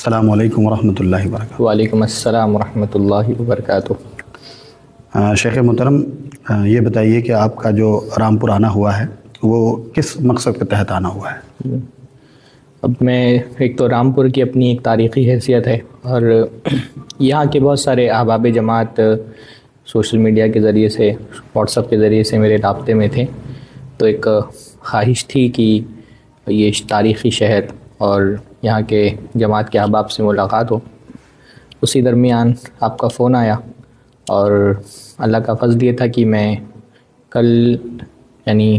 السلام علیکم ورحمۃ اللہ وبرکاتہ۔ وعلیکم السلام ورحمۃ اللہ وبرکاتہ۔ شیخ محترم، یہ بتائیے کہ آپ کا جو رامپور آنا ہوا ہے وہ کس مقصد کے تحت آنا ہوا ہے؟ اب میں ایک تو رامپور کی اپنی ایک تاریخی حیثیت ہے، اور یہاں کے بہت سارے احباب جماعت سوشل میڈیا کے ذریعے سے، واٹس ایپ کے ذریعے سے میرے رابطے میں تھے، تو ایک خواہش تھی کہ یہ تاریخی شہر اور یہاں کے جماعت کے احباب سے ملاقات ہو۔ اسی درمیان آپ کا فون آیا، اور اللہ کا فضل یہ تھا کہ میں کل یعنی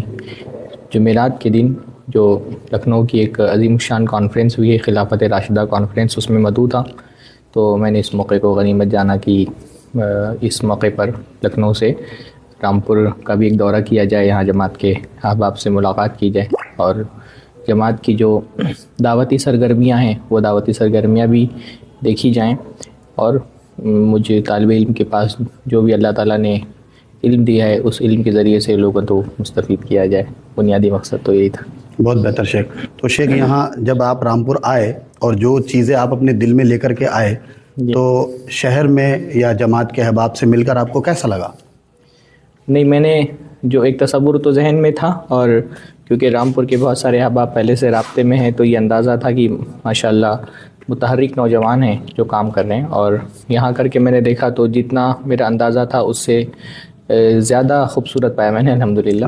جمعرات کے دن جو لکھنؤ کی ایک عظیم شان کانفرنس ہوئی ہے، خلافت راشدہ کانفرنس، اس میں مدعو تھا، تو میں نے اس موقع کو غنیمت جانا کہ اس موقع پر لکھنؤ سے رامپور کا بھی ایک دورہ کیا جائے، یہاں جماعت کے احباب سے ملاقات کی جائے، اور جماعت کی جو دعوتی سرگرمیاں ہیں وہ دعوتی سرگرمیاں بھی دیکھی جائیں، اور مجھے طالب علم کے پاس جو بھی اللہ تعالیٰ نے علم دیا ہے اس علم کے ذریعے سے لوگوں کو مستفید کیا جائے۔ بنیادی مقصد تو یہی تھا۔ بہت بہتر شیخ۔ تو شیخ، یہاں جب آپ رامپور آئے اور جو چیزیں آپ اپنے دل میں لے کر کے آئے، تو شہر میں یا جماعت کے احباب سے مل کر آپ کو کیسا لگا؟ نہیں، میں نے جو ایک تصور تو ذہن میں تھا، اور کیونکہ رامپور کے بہت سارے احباب پہلے سے رابطے میں ہیں، تو یہ اندازہ تھا کہ ماشاءاللہ متحرک نوجوان ہیں جو کام کر رہے ہیں، اور یہاں کر کے میں نے دیکھا تو جتنا میرا اندازہ تھا اس سے زیادہ خوبصورت پایا میں نے، الحمدللہ۔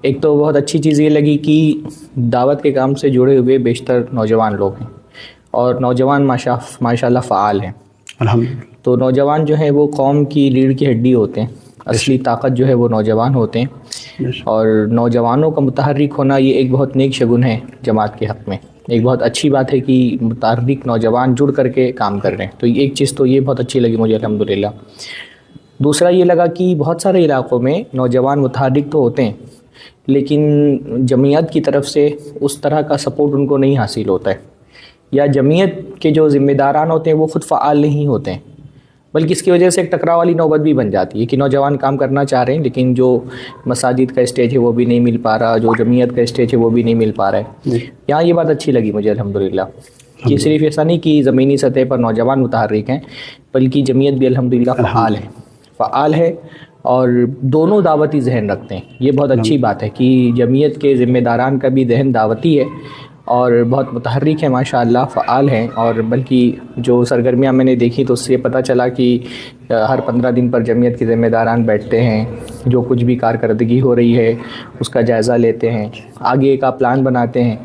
ایک تو بہت اچھی چیز یہ لگی کہ دعوت کے کام سے جڑے ہوئے بیشتر نوجوان لوگ ہیں، اور نوجوان ماشاءاللہ فعال ہیں۔ تو نوجوان جو ہیں وہ قوم کی ریڑھ کی ہڈی ہوتے ہیں، اصلی طاقت جو ہے وہ نوجوان ہوتے ہیں، اور نوجوانوں کا متحرک ہونا یہ ایک بہت نیک شگن ہے جماعت کے حق میں۔ ایک بہت اچھی بات ہے کہ متحرک نوجوان جڑ کر کے کام کر رہے ہیں، تو ایک چیز تو یہ بہت اچھی لگی مجھے، الحمدللہ۔ دوسرا یہ لگا کہ بہت سارے علاقوں میں نوجوان متحرک تو ہوتے ہیں، لیکن جمعیت کی طرف سے اس طرح کا سپورٹ ان کو نہیں حاصل ہوتا ہے، یا جمعیت کے جو ذمہ داران ہوتے ہیں وہ خود فعال نہیں ہوتے ہیں، بلکہ اس کی وجہ سے ایک ٹکراؤ والی نوبت بھی بن جاتی ہے کہ نوجوان کام کرنا چاہ رہے ہیں، لیکن جو مساجد کا اسٹیج ہے وہ بھی نہیں مل پا رہا، جو جمعیت کا اسٹیج ہے وہ بھی نہیں مل پا رہا ہے۔ یہاں یہ بات اچھی لگی مجھے، الحمدللہ، کہ صرف ایسا نہیں کہ زمینی سطح پر نوجوان متحرک ہیں، بلکہ جمعیت بھی الحمدللہ فعال ہے، اور دونوں دعوتی ذہن رکھتے ہیں۔ یہ بہت اچھی بات ہے کہ جمعیت کے ذمہ داران کا بھی ذہن دعوتی ہے، اور بہت متحرک ہے، ماشاءاللہ فعال ہیں، اور بلکہ جو سرگرمیاں میں نے دیکھی تو اس سے پتہ چلا کہ ہر 15 دن پر جمعیت کے ذمہ داران بیٹھتے ہیں، جو کچھ بھی کارکردگی ہو رہی ہے اس کا جائزہ لیتے ہیں، آگے کا پلان بناتے ہیں،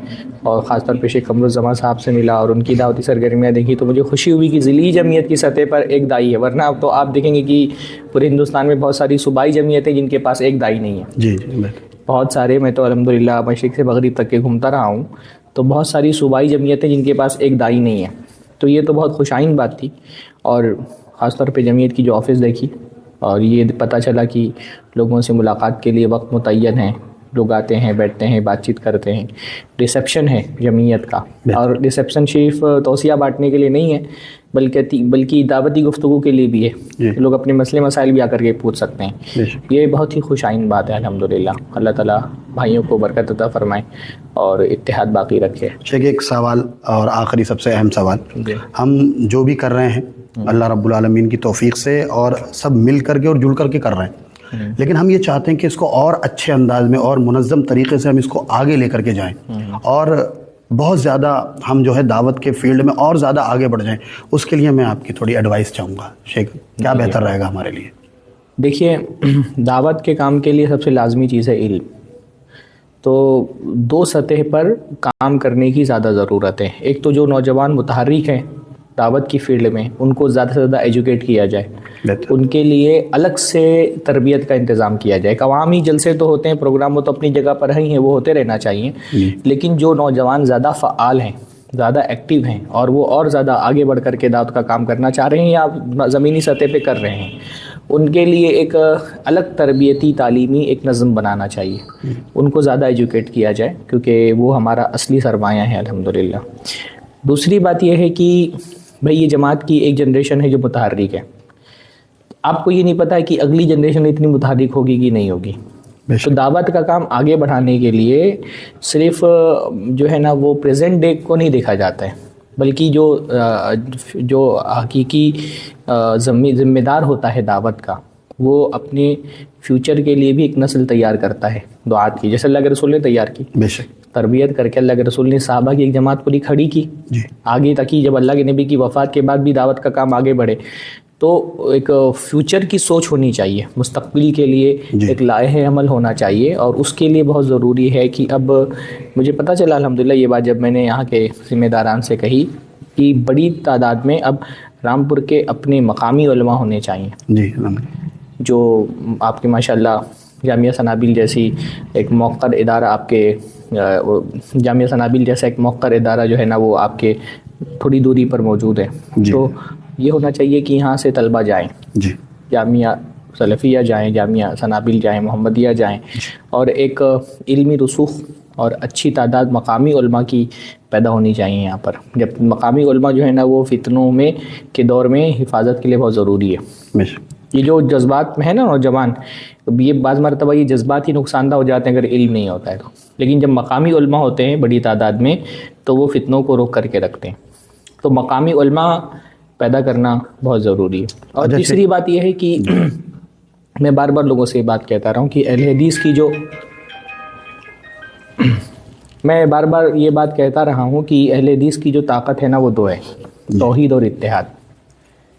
اور خاص طور پہ شیخ قمر الزمان صاحب سے ملا اور ان کی دعوتی سرگرمیاں دیکھی تو مجھے خوشی ہوئی کہ ضلعی جمعیت کی سطح پر ایک داعی ہے، ورنہ اب تو آپ دیکھیں گے کہ پورے ہندوستان میں بہت ساری صوبائی جمعیتیں جن کے پاس ایک داعی نہیں ہے۔ جی بہت سارے، میں تو الحمدللہ مشرق سے مغرب تک کے گھومتا رہا ہوں، تو بہت ساری صوبائی جمعیتیں جن کے پاس ایک داعی نہیں ہے، تو یہ تو بہت خوشائن بات تھی۔ اور خاص طور پہ جمعیت کی جو آفس دیکھی، اور یہ پتہ چلا کہ لوگوں سے ملاقات کے لیے وقت متعین ہے، لوگ آتے ہیں، بیٹھتے ہیں، بات چیت کرتے ہیں، ریسیپشن ہے جمعیت کا، اور ریسیپشن صرف توصیہ بانٹنے کے لیے نہیں ہے بلکہ دعوتی گفتگو کے لیے بھی ہے، لوگ اپنے مسئلے مسائل بھی آ کر کے پوچھ سکتے ہیں۔ یہ بہت ہی خوشائن بات ہے، الحمدللہ۔ اللہ تعالیٰ بھائیوں کو برکت عطا فرمائے اور اتحاد باقی رکھے۔ شیخ، ایک سوال اور آخری سب سے اہم سوال، ہم جو بھی کر رہے ہیں اللہ رب العالمین کی توفیق سے، اور سب مل کر کے اور جڑ کر کے کر رہے ہیں، لیکن ہم یہ چاہتے ہیں کہ اس کو اور اچھے انداز میں اور منظم طریقے سے ہم اس کو آگے لے کر کے جائیں، اور بہت زیادہ ہم جو ہے دعوت کے فیلڈ میں اور زیادہ آگے بڑھ جائیں۔ اس کے لیے میں آپ کی تھوڑی ایڈوائس چاہوں گا شیخ، کیا بہتر رہے گا ہمارے لیے؟ دیکھیے، دعوت کے کام کے لیے سب سے لازمی چیز ہے علم، تو دو سطح پر کام کرنے کی زیادہ ضرورت ہے۔ ایک تو جو نوجوان متحرک ہیں دعوت کی فیلڈ میں، ان کو زیادہ سے زیادہ ایجوکیٹ کیا جائے، ان کے لیے الگ سے تربیت کا انتظام کیا جائے۔ عوامی جلسے تو ہوتے ہیں، پروگرام وہ تو اپنی جگہ پر ہی ہیں، وہ ہوتے رہنا چاہیے، لیکن جو نوجوان زیادہ فعال ہیں، زیادہ ایکٹیو ہیں، اور وہ اور زیادہ آگے بڑھ کر کے دعوت کا کام کرنا چاہ رہے ہیں یا زمینی سطح پہ کر رہے ہیں، ان کے لیے ایک الگ تربیتی تعلیمی ایک نظم بنانا چاہیے، ان کو زیادہ ایجوکیٹ کیا جائے، کیونکہ وہ ہمارا اصلی سرمایہ ہے، الحمدللہ۔ دوسری بات یہ ہے کہ بھئی یہ جماعت کی ایک جنریشن ہے جو متحرک ہے، آپ کو یہ نہیں پتہ ہے کہ اگلی جنریشن اتنی متحرک ہوگی کہ نہیں ہوگی، تو دعوت کا کام آگے بڑھانے کے لیے صرف جو ہے نا وہ پریزنٹ ڈے کو نہیں دیکھا جاتا ہے، بلکہ جو حقیقی ذمہ دار ہوتا ہے دعوت کا، وہ اپنے فیوچر کے لیے بھی ایک نسل تیار کرتا ہے دعات کی، جیسے اللہ کے رسول نے تیار کی، بے شک تربیت کر کے اللہ کے رسول نے صحابہ کی ایک جماعت پوری کھڑی کی جی آگے تک ہی، جب اللہ کے نبی کی وفات کے بعد بھی دعوت کا کام آگے بڑھے. تو ایک فیوچر کی سوچ ہونی چاہیے، مستقبل کے لیے ایک لائحہ عمل ہونا چاہیے، اور اس کے لیے بہت ضروری ہے کہ اب مجھے پتہ چلا الحمدللہ یہ بات جب میں نے یہاں کے ذمہ داران سے کہی کہ بڑی تعداد میں اب رامپور کے اپنے مقامی علماء ہونے چاہیے، جی جو آپ کے ماشاءاللہ جامعہ سنابیل جیسی ایک موقر ادارہ، آپ کے جامعہ سنابیل جیسا ایک موقر ادارہ جو ہے نا وہ آپ کے تھوڑی دوری پر موجود ہے. تو یہ ہونا چاہیے کہ یہاں سے طلبہ جائیں، جی جامعہ سلفیہ جائیں، جامعہ سنابیل جائیں، محمدیہ جائیں، اور ایک علمی رسوخ اور اچھی تعداد مقامی علماء کی پیدا ہونی چاہیے یہاں پر. جب مقامی علماء جو ہے نا وہ فتنوں میں کے دور میں حفاظت کے لیے بہت ضروری ہے. یہ جو جذبات میں ہے نا نوجوان، یہ بعض مرتبہ یہ جذبات ہی نقصان دہ ہو جاتے ہیں اگر علم نہیں ہوتا ہے تو، لیکن جب مقامی علماء ہوتے ہیں بڑی تعداد میں تو وہ فتنوں کو روک کر کے رکھتے ہیں. تو مقامی علماء پیدا کرنا بہت ضروری ہے. اور تیسری بات یہ ہے کہ میں بار بار لوگوں سے یہ بات کہتا رہا ہوں کہ اہل حدیث کی جو میں بار بار یہ بات کہتا رہا ہوں کہ اہل حدیث کی جو طاقت ہے نا وہ دو ہے، توحید اور اتحاد.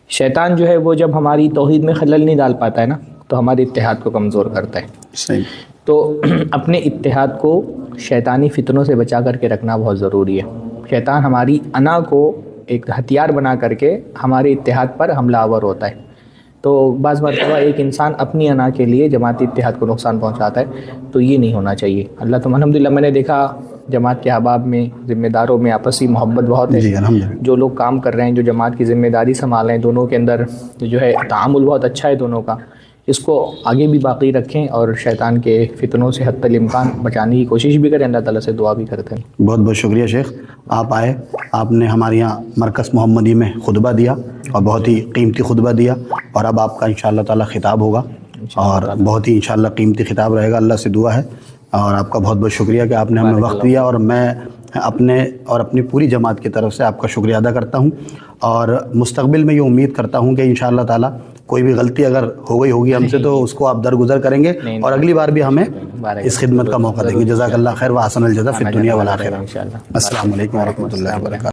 شیطان جو ہے وہ جب ہماری توحید میں خلل نہیں ڈال پاتا ہے نا تو ہمارے اتحاد کو کمزور کرتا ہے. صحیح. تو اپنے اتحاد کو شیطانی فتنوں سے بچا کر کے رکھنا بہت ضروری ہے. شیطان ہماری انا کو ایک ہتھیار بنا کر کے ہمارے اتحاد پر حملہ آور ہوتا ہے. تو بعض مرتبہ ایک انسان اپنی انا کے لیے جماعتی اتحاد کو نقصان پہنچاتا ہے، تو یہ نہیں ہونا چاہیے. اللہ تو الحمدللہ میں نے دیکھا جماعت کے احباب میں، ذمہ داروں میں آپسی محبت بہت ہے. جی الحمدللہ. جو لوگ کام کر رہے ہیں، جو جماعت کی ذمہ داری سنبھال رہے ہیں، دونوں کے اندر جو ہے تعامل بہت اچھا ہے دونوں کا. اس کو آگے بھی باقی رکھیں اور شیطان کے فتنوں سے حتی الامکان بچانے کی کوشش بھی کریں. اللہ تعالیٰ سے دعا بھی کرتے ہیں. بہت بہت شکریہ شیخ، آپ آئے، آپ نے ہمارے یہاں مرکز محمدی میں خطبہ دیا اور بہت ہی قیمتی خطبہ دیا، اور اب آپ کا انشاءاللہ تعالیٰ خطاب ہوگا اور بہت ہی انشاءاللہ قیمتی خطاب رہے گا. اللہ سے دعا ہے، اور آپ کا بہت بہت شکریہ کہ آپ نے ہمیں وقت دیا، اور میں اپنے اور اپنی پوری جماعت کی طرف سے آپ کا شکریہ ادا کرتا ہوں. اور مستقبل میں یہ امید کرتا ہوں کہ انشاءاللہ تعالیٰ کوئی بھی غلطی اگر ہو گئی ہوگی ہم سے تو اس کو آپ درگزر کریں گے، اور اگلی بار بھی ہمیں اس خدمت کا موقع دیں گے. جزاک اللہ خیر و احسن الجزا فی الدنیا والآخرہ. السلام علیکم ورحمۃ اللہ وبرکاتہ.